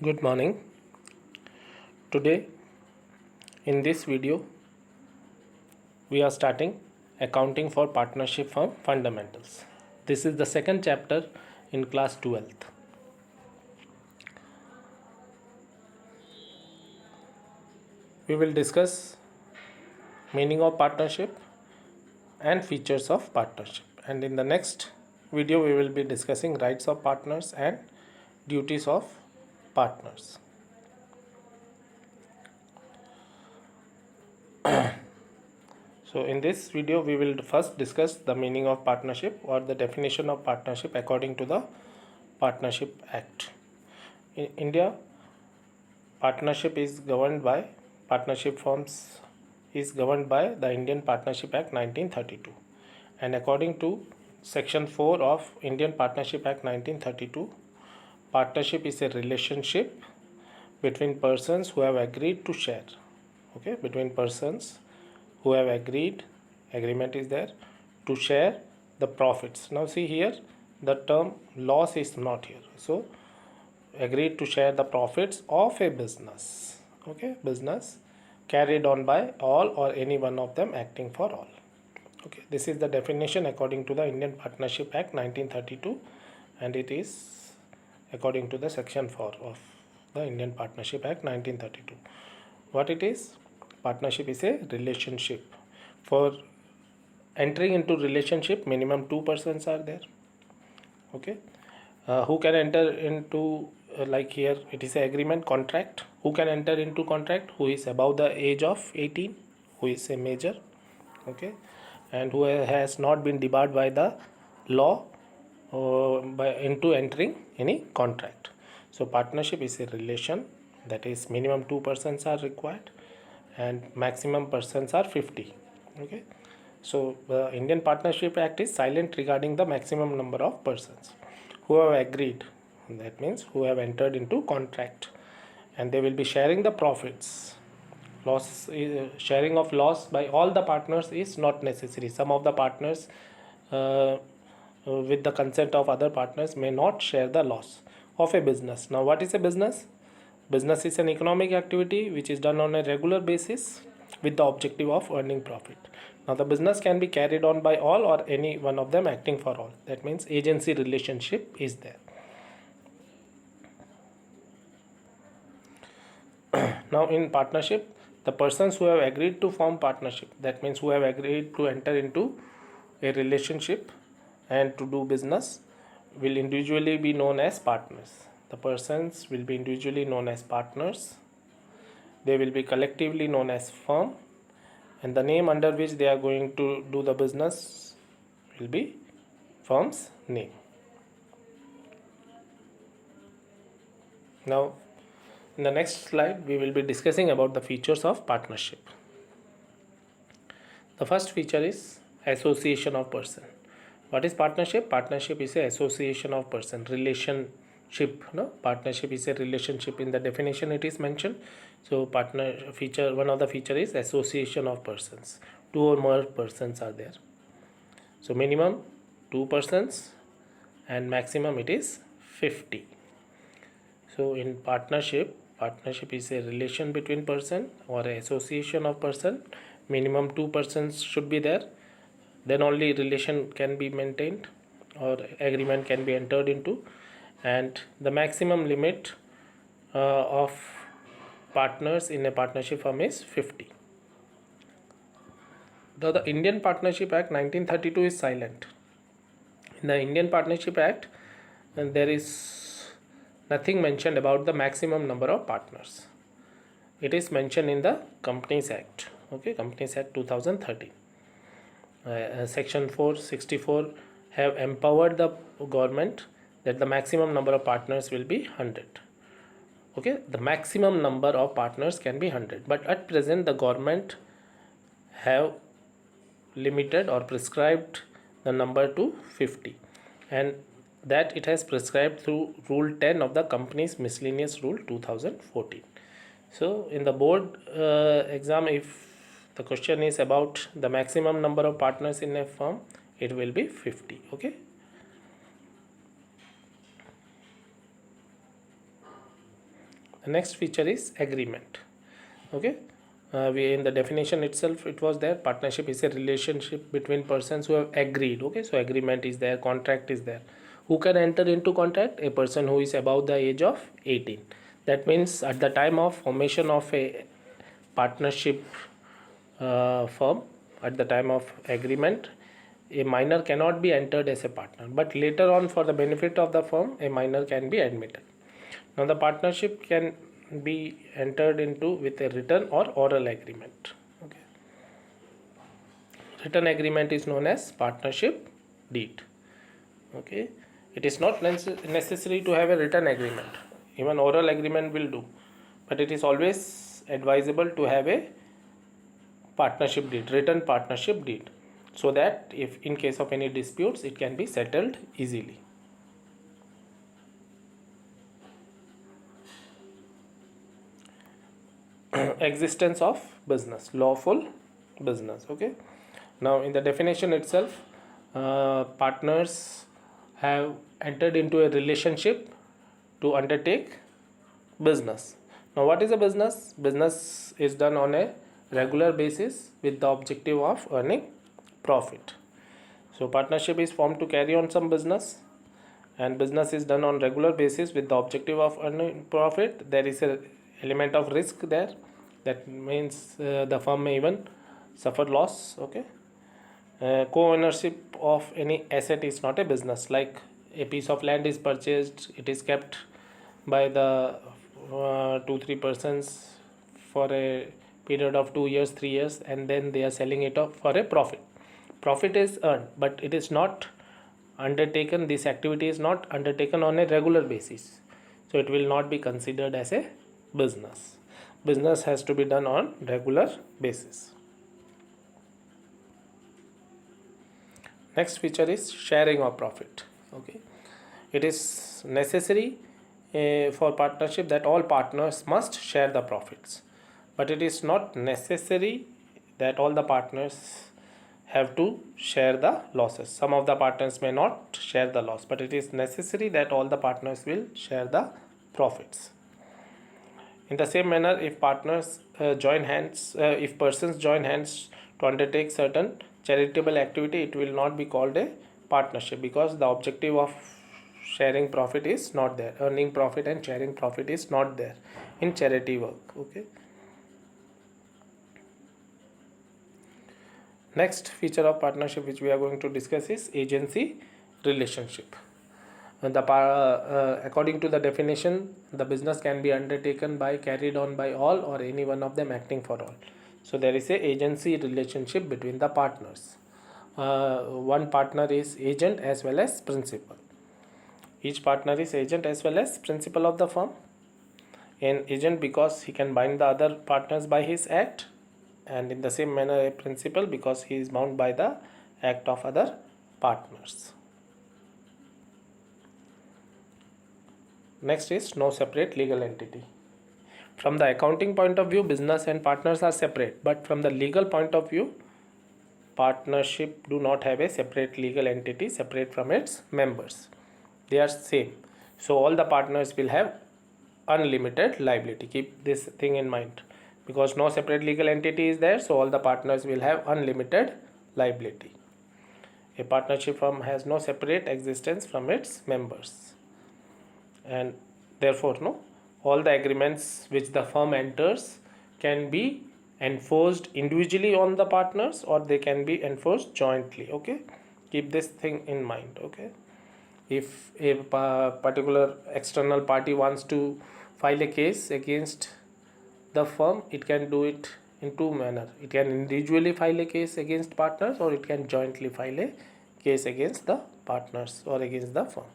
Good morning. Today in this video we are starting accounting for partnership firm fundamentals. This is the second chapter in class 12th. We will discuss meaning of partnership and features of partnership, and in the next video we will be discussing rights of partners and duties of partners. So in this video we will first discuss the meaning of partnership or the definition of partnership according to the Partnership Act. In India, partnership forms is governed by the Indian Partnership Act 1932, and according to section 4 of Indian Partnership Act 1932, partnership is a relationship between persons who have agreed to share. Okay, between persons who have agreement is there to share the profits. Now see here, the term loss is not here, so agreed to share the profits of a business. Okay, business carried on by all or any one of them acting for all. Okay, this is the definition according to the Indian Partnership Act 1932, and it is according to the section 4 of the Indian Partnership Act 1932. What it is? Partnership is a relationship. For entering into relationship, minimum 2 persons are there. Okay, who can enter into like here it is a agreement contract. Who can enter into contract? Who is above the age of 18, who is a major. Okay, and who has not been debarred by the law into entering any contract. So partnership is a relation, that is minimum 2 persons are required and maximum persons are 50. Okay, so the Indian Partnership Act is silent regarding the maximum number of persons who have agreed, that means who have entered into contract, and they will be sharing the profits. Sharing of loss by all the partners is not necessary. Some of the partners with the consent of other partners may not share the loss of a business. Now what is a business? Business is an economic activity which is done on a regular basis with the objective of earning profit. Now the business can be carried on by all or any one of them acting for all. That means agency relationship is there. Now in partnership, the persons who have agreed to form partnership, that means who have agreed to enter into a relationship and to do business, will individually be known as partners. The persons will be individually known as partners. They will be collectively known as firm, and the name under which they are going to do the business will be firm's name. Now in the next slide we will be discussing about the features of partnership. The first feature is association of person. What is partnership? Partnership is a association of person. Relationship, no? Partnership is a relationship. In the definition it is mentioned. So one of the feature is association of persons. 2 or more persons are there. So minimum 2 persons and maximum it is 50. So in partnership is a relation between person or association of person. Minimum 2 persons should be there, then only relation can be maintained or agreement can be entered into, and the maximum limit of partners in a partnership firm is 50. Though the Indian Partnership Act 1932 is silent. In the Indian Partnership Act there is nothing mentioned about the maximum number of partners. It is mentioned in the Companies Act. Okay, Companies Act 2013. Section 464 have empowered the government that the maximum number of partners will be 100. Okay, the maximum number of partners can be 100, but at present the government have limited or prescribed the number to 50, and that it has prescribed through Rule 10 of the Companies Miscellaneous Rule 2014. So in the board exam, if the question is about the maximum number of partners in a firm, it will be 50. Okay. The next feature is agreement. Okay, we in the definition itself it was there. Partnership is a relationship between persons who have agreed. Okay, so agreement is there, contract is there. Who can enter into contract? A person who is above the age of 18. That means at the time of formation of a partnership firm, at the time of agreement, a minor cannot be entered as a partner, but later on, for the benefit of the firm, a minor can be admitted. Now the partnership can be entered into with a written or oral agreement. Okay. Written agreement is known as partnership deed. Okay, it is not necessary to have a written agreement. Even oral agreement will do, but it is always advisable to have a partnership deed, written partnership deed, so that if in case of any disputes it can be settled easily. Existence of business, lawful business. Okay, now in the definition itself, partners have entered into a relationship to undertake business. Now what is a business? Business is done on a regular basis with the objective of earning profit. So partnership is formed to carry on some business, and business is done on regular basis with the objective of earning profit. There is a element of risk there. That means the firm may even suffer loss. Okay, co-ownership of any asset is not a business. Like a piece of land is purchased, it is kept by the 2-3 persons for a period of 2 years, 3 years, and then they are selling it off for a profit. Profit is earned, but it is not undertaken, this activity is not undertaken on a regular basis, so it will not be considered as a business. Business has to be done on regular basis. Next feature is sharing of profit. Okay, it is necessary for partnership that all partners must share the profits, but it is not necessary that all the partners have to share the losses. Some of the partners may not share the loss, but it is necessary that all the partners will share the profits. In the same manner, if partners if persons join hands to undertake certain charitable activity, it will not be called a partnership, because the objective of sharing profit is not there. Earning profit and sharing profit is not there in charity work. Okay. Next feature of partnership which we are going to discuss is agency relationship. According to the definition, the business can be undertaken by, carried on by all, or any one of them acting for all. So there is a agency relationship between the partners. One partner is agent as well as principal. Each partner is agent as well as principal of the firm. An agent because he can bind the other partners by his act, and in the same manner a principal because he is bound by the act of other partners. Next is no separate legal entity. From the accounting point of view, business and partners are separate, but from the legal point of view, partnership do not have a separate legal entity separate from its members. They are same. So all the partners will have unlimited liability. Keep this thing in mind, because no separate legal entity is there, so all the partners will have unlimited liability. A partnership firm has no separate existence from its members, and therefore all the agreements which the firm enters can be enforced individually on the partners, or they can be enforced jointly. Okay, keep this thing in mind. Okay, if a particular external party wants to file a case against the firm, it can do it in two manner. It can individually file a case against partners, or it can jointly file a case against the partners or against the firm.